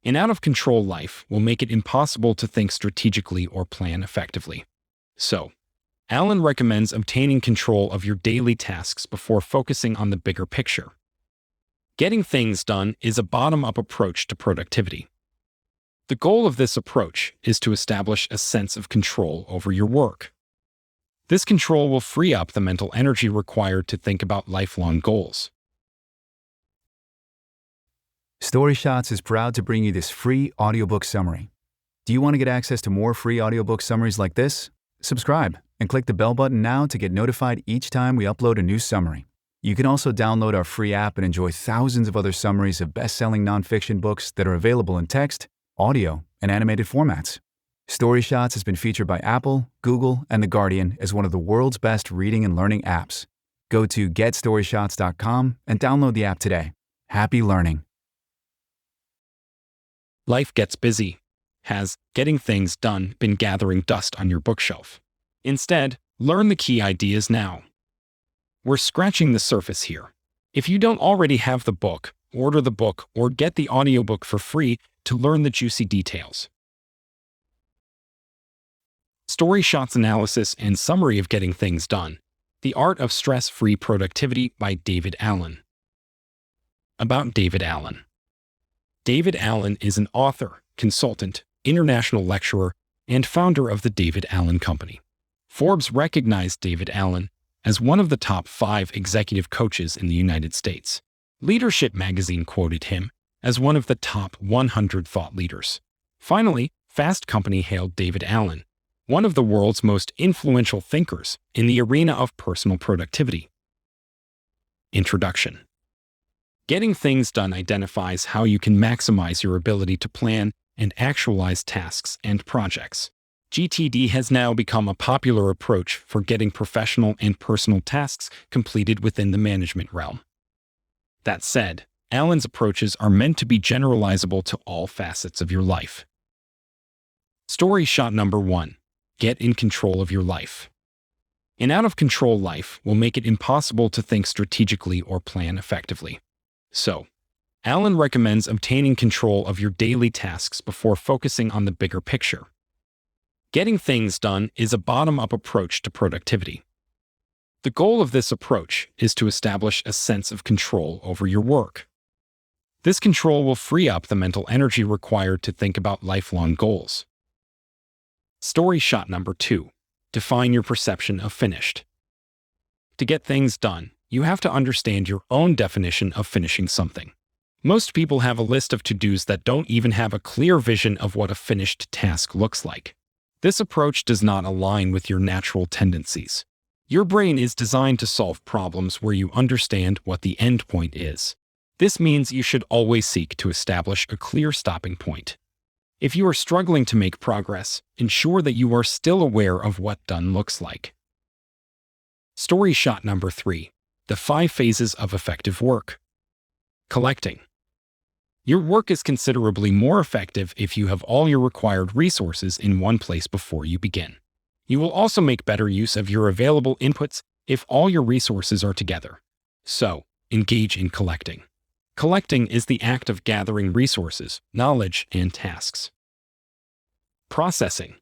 An out-of-control life will make it impossible to think strategically or plan effectively. So, Alan recommends obtaining control of your daily tasks before focusing on the bigger picture. Getting things done is a bottom-up approach to productivity. The goal of this approach is to establish a sense of control over your work. This control will free up the mental energy required to think about lifelong goals. StoryShots is proud to bring you this free audiobook summary. Do you want to get access to more free audiobook summaries like this? Subscribe and click the bell button now to get notified each time we upload a new summary. You can also download our free app and enjoy thousands of other summaries of best-selling nonfiction books that are available in text, audio, and animated formats. StoryShots has been featured by Apple, Google, and The Guardian as one of the world's best reading and learning apps. Go to getstoryshots.com and download the app today. Happy learning. Life gets busy. Has getting things done been gathering dust on your bookshelf? Instead, learn the key ideas now. We're scratching the surface here. If you don't already have the book, order the book or get the audiobook for free to learn the juicy details. StoryShots analysis and summary of getting things done. The Art of Stress-Free Productivity by David Allen. About David Allen. David Allen is an author, consultant, international lecturer, and founder of the David Allen Company. Forbes recognized David Allen as one of the top 5 executive coaches in the United States. Leadership magazine quoted him as one of the top 100 thought leaders. Finally, Fast Company hailed David Allen, one of the world's most influential thinkers in the arena of personal productivity. Introduction. Getting things done identifies how you can maximize your ability to plan and actualize tasks and projects. GTD has now become a popular approach for getting professional and personal tasks completed within the management realm. That said, Allen's approaches are meant to be generalizable to all facets of your life. Story shot number 1. Get in control of your life. An out-of-control life will make it impossible to think strategically or plan effectively. So, Allen recommends obtaining control of your daily tasks before focusing on the bigger picture. Getting things done is a bottom-up approach to productivity. The goal of this approach is to establish a sense of control over your work. This control will free up the mental energy required to think about lifelong goals. Story shot number 2. Define your perception of finished. To get things done, you have to understand your own definition of finishing something. Most people have a list of to-dos that don't even have a clear vision of what a finished task looks like. This approach does not align with your natural tendencies. Your brain is designed to solve problems where you understand what the end point is. This means you should always seek to establish a clear stopping point. If you are struggling to make progress, ensure that you are still aware of what done looks like. Story shot number 3. The 5 phases of effective work. Collecting. Your work is considerably more effective if you have all your required resources in one place before you begin. You will also make better use of your available inputs if all your resources are together. So, engage in collecting. Collecting is the act of gathering resources, knowledge, and tasks. Processing.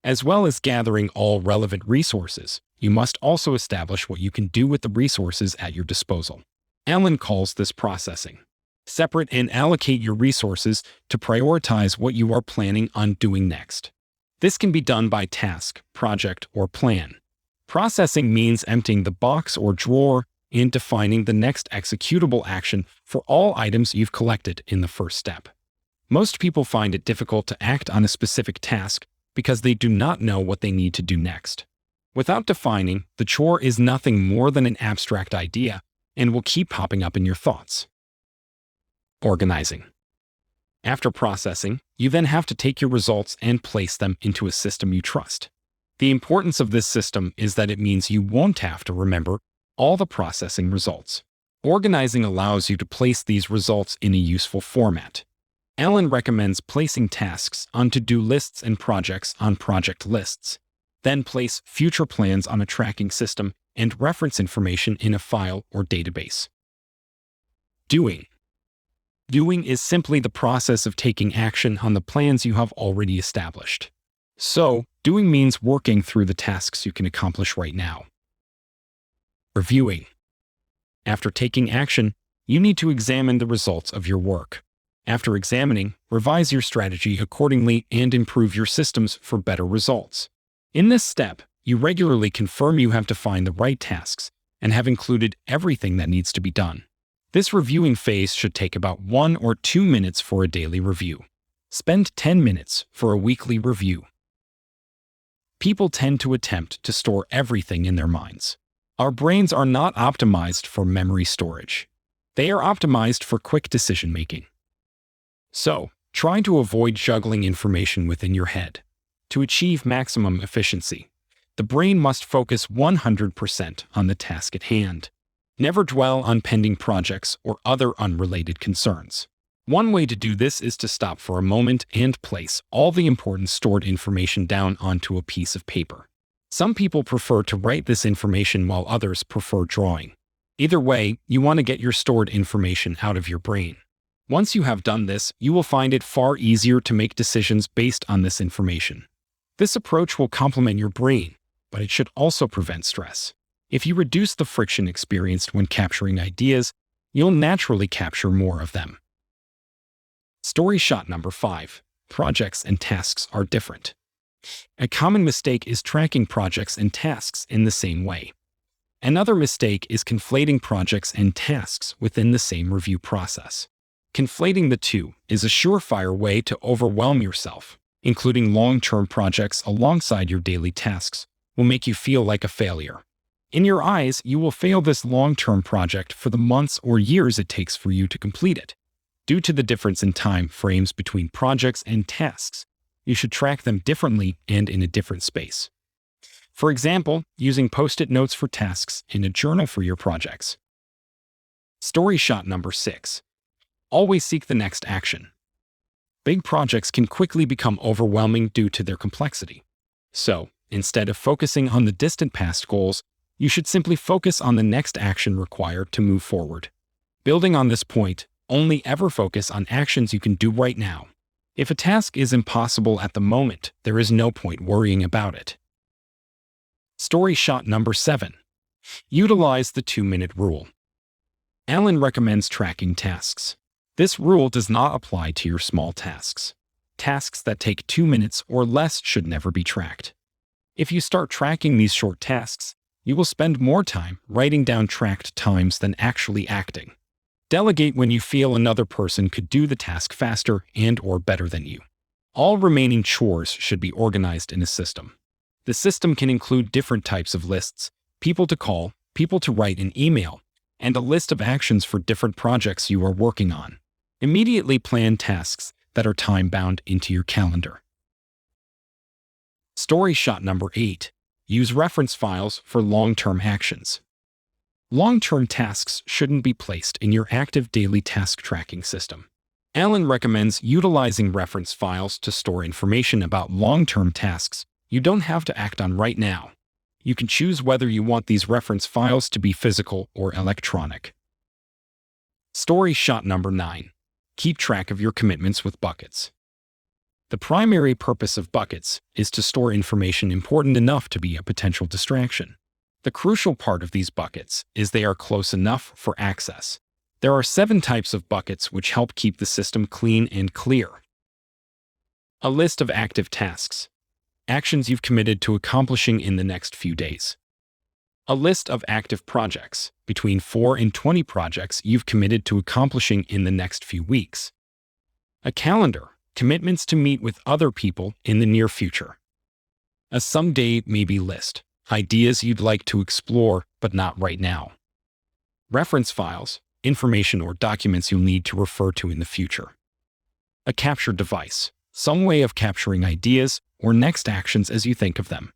As well as gathering all relevant resources, you must also establish what you can do with the resources at your disposal. Allen calls this processing. Separate and allocate your resources to prioritize what you are planning on doing next. This can be done by task, project, or plan. Processing means emptying the box or drawer and defining the next executable action for all items you've collected in the first step. Most people find it difficult to act on a specific task because they do not know what they need to do next. Without defining, the chore is nothing more than an abstract idea and will keep popping up in your thoughts. Organizing. After processing, you then have to take your results and place them into a system you trust. The importance of this system is that it means you won't have to remember all the processing results. Organizing allows you to place these results in a useful format. Allen recommends placing tasks on to-do lists and projects on project lists. Then place future plans on a tracking system and reference information in a file or database. Doing. Doing is simply the process of taking action on the plans you have already established. So, doing means working through the tasks you can accomplish right now. Reviewing. After taking action, you need to examine the results of your work. After examining, revise your strategy accordingly and improve your systems for better results. In this step, you regularly confirm you have defined the right tasks and have included everything that needs to be done. This reviewing phase should take about 1 or 2 minutes for a daily review. Spend 10 minutes for a weekly review. People tend to attempt to store everything in their minds. Our brains are not optimized for memory storage. They are optimized for quick decision-making. So, try to avoid juggling information within your head. To achieve maximum efficiency, the brain must focus 100% on the task at hand. Never dwell on pending projects or other unrelated concerns. One way to do this is to stop for a moment and place all the important stored information down onto a piece of paper. Some people prefer to write this information while others prefer drawing. Either way, you want to get your stored information out of your brain. Once you have done this, you will find it far easier to make decisions based on this information. This approach will complement your brain, but it should also prevent stress. If you reduce the friction experienced when capturing ideas, you'll naturally capture more of them. Story shot number 5. Projects and tasks are different. A common mistake is tracking projects and tasks in the same way. Another mistake is conflating projects and tasks within the same review process. Conflating the two is a surefire way to overwhelm yourself. Including long-term projects alongside your daily tasks will make you feel like a failure. In your eyes, you will fail this long-term project for the months or years it takes for you to complete it. Due to the difference in time frames between projects and tasks, you should track them differently and in a different space. For example, using post-it notes for tasks and a journal for your projects. Story shot number 6. Always seek the next action. Big projects can quickly become overwhelming due to their complexity. So, instead of focusing on the distant past goals, you should simply focus on the next action required to move forward. Building on this point, only ever focus on actions you can do right now. If a task is impossible at the moment, there is no point worrying about it. Story shot number 7. Utilize the 2-minute rule. Alan recommends tracking tasks. This rule does not apply to your small tasks. Tasks that take 2 minutes or less should never be tracked. If you start tracking these short tasks, you will spend more time writing down tracked times than actually acting. Delegate when you feel another person could do the task faster and/or better than you. All remaining chores should be organized in a system. The system can include different types of lists, people to call, people to write an email, and a list of actions for different projects you are working on. Immediately plan tasks that are time-bound into your calendar. Story shot number 8. Use reference files for long-term actions. Long-term tasks shouldn't be placed in your active daily task tracking system. Alan recommends utilizing reference files to store information about long-term tasks you don't have to act on right now. You can choose whether you want these reference files to be physical or electronic. Story shot number 9. Keep track of your commitments with buckets. The primary purpose of buckets is to store information important enough to be a potential distraction. The crucial part of these buckets is they are close enough for access. There are 7 types of buckets which help keep the system clean and clear. A list of active tasks. Actions you've committed to accomplishing in the next few days. A list of active projects, between 4 and 20 projects you've committed to accomplishing in the next few weeks. A calendar, commitments to meet with other people in the near future. A someday maybe list, ideas you'd like to explore but not right now. Reference files, information or documents you'll need to refer to in the future. A capture device, some way of capturing ideas or next actions as you think of them.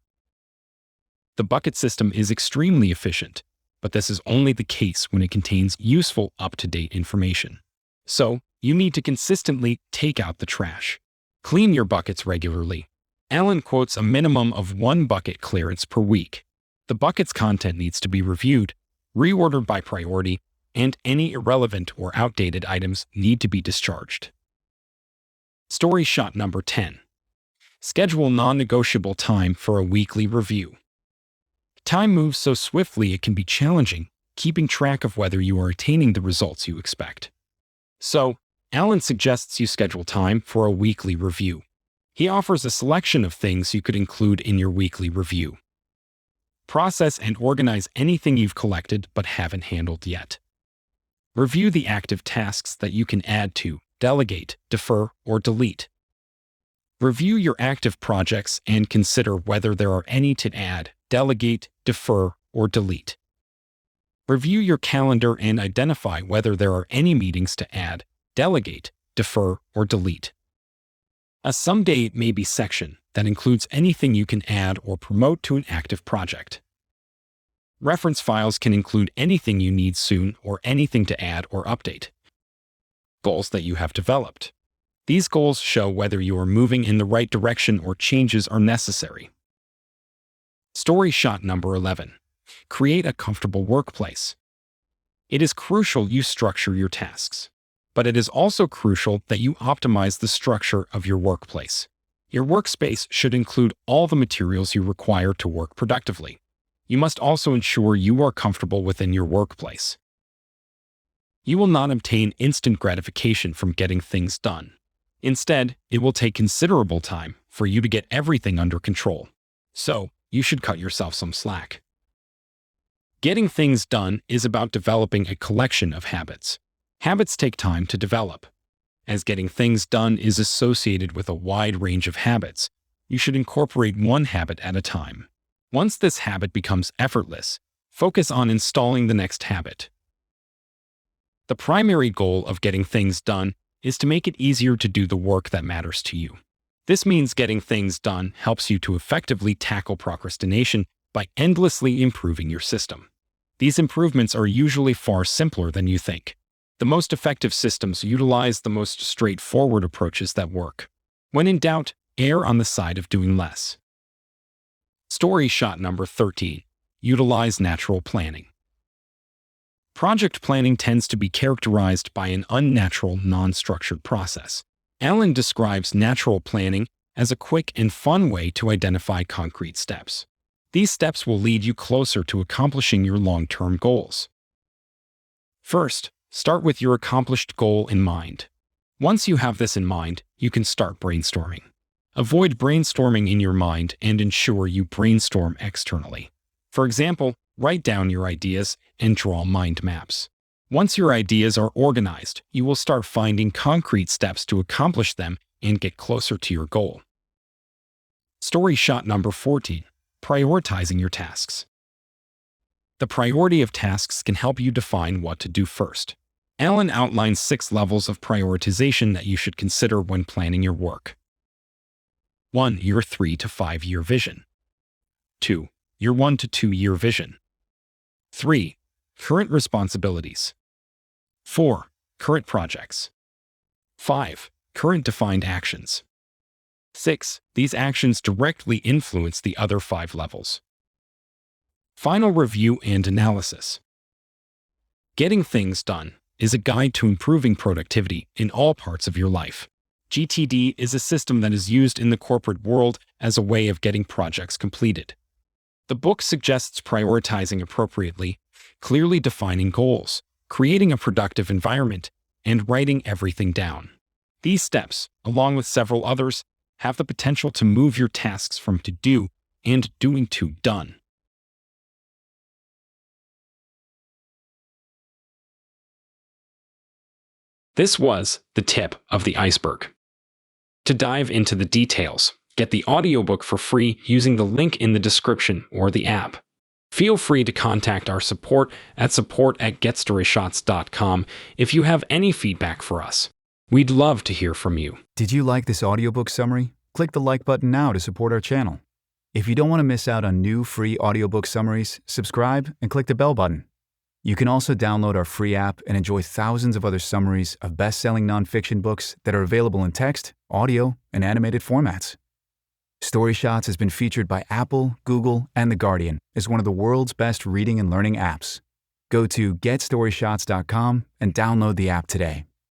The bucket system is extremely efficient, but this is only the case when it contains useful, up-to-date information. So, you need to consistently take out the trash. Clean your buckets regularly. Alan quotes a minimum of 1 bucket clearance per week. The bucket's content needs to be reviewed, reordered by priority, and any irrelevant or outdated items need to be discharged. Story shot number 10. Schedule non-negotiable time for a weekly review. Time moves so swiftly it can be challenging keeping track of whether you are attaining the results you expect. So, Alan suggests you schedule time for a weekly review. He offers a selection of things you could include in your weekly review. Process and organize anything you've collected but haven't handled yet. Review the active tasks that you can add to, delegate, defer, or delete. Review your active projects and consider whether there are any to add, delegate, defer, or delete. Review your calendar and identify whether there are any meetings to add, delegate, defer, or delete. A someday it may be section that includes anything you can add or promote to an active project. Reference files can include anything you need soon or anything to add or update. Goals that you have developed. These goals show whether you are moving in the right direction or changes are necessary. Story shot number 11. Create a comfortable workplace. It is crucial you structure your tasks, but it is also crucial that you optimize the structure of your workplace. Your workspace should include all the materials you require to work productively. You must also ensure you are comfortable within your workplace. You will not obtain instant gratification from getting things done. Instead, it will take considerable time for you to get everything under control. So, you should cut yourself some slack. Getting things done is about developing a collection of habits. Habits take time to develop. As getting things done is associated with a wide range of habits, you should incorporate one habit at a time. Once this habit becomes effortless, focus on installing the next habit. The primary goal of getting things done is to make it easier to do the work that matters to you. This means getting things done helps you to effectively tackle procrastination by endlessly improving your system. These improvements are usually far simpler than you think. The most effective systems utilize the most straightforward approaches that work. When in doubt, err on the side of doing less. Story shot number 13. Utilize natural planning. Project planning tends to be characterized by an unnatural, non-structured process. Alan describes natural planning as a quick and fun way to identify concrete steps. These steps will lead you closer to accomplishing your long-term goals. First, start with your accomplished goal in mind. Once you have this in mind, you can start brainstorming. Avoid brainstorming in your mind and ensure you brainstorm externally. For example, write down your ideas and draw mind maps. Once your ideas are organized, you will start finding concrete steps to accomplish them and get closer to your goal. Story shot number 14. Prioritizing your tasks. The priority of tasks can help you define what to do first. Alan outlines 6 levels of prioritization that you should consider when planning your work. 1. Your 3 to 5 year vision. 2. Your 1 to 2 year vision. 3. Current responsibilities. 4. Current projects. 5. Current defined actions. 6. These actions directly influence the other 5 levels. Final review and analysis. Getting things done is a guide to improving productivity in all parts of your life. GTD is a system that is used in the corporate world as a way of getting projects completed. The book suggests prioritizing appropriately, clearly defining goals, creating a productive environment, and writing everything down. These steps, along with several others, have the potential to move your tasks from to do and doing to done. This was the tip of the iceberg. To dive into the details, get the audiobook for free using the link in the description or the app. Feel free to contact our support at support@getstoryshots.com if you have any feedback for us. We'd love to hear from you. Did you like this audiobook summary? Click the like button now to support our channel. If you don't want to miss out on new free audiobook summaries, subscribe and click the bell button. You can also download our free app and enjoy thousands of other summaries of best-selling nonfiction books that are available in text, audio, and animated formats. StoryShots has been featured by Apple, Google, and The Guardian as one of the world's best reading and learning apps. Go to getstoryshots.com and download the app today.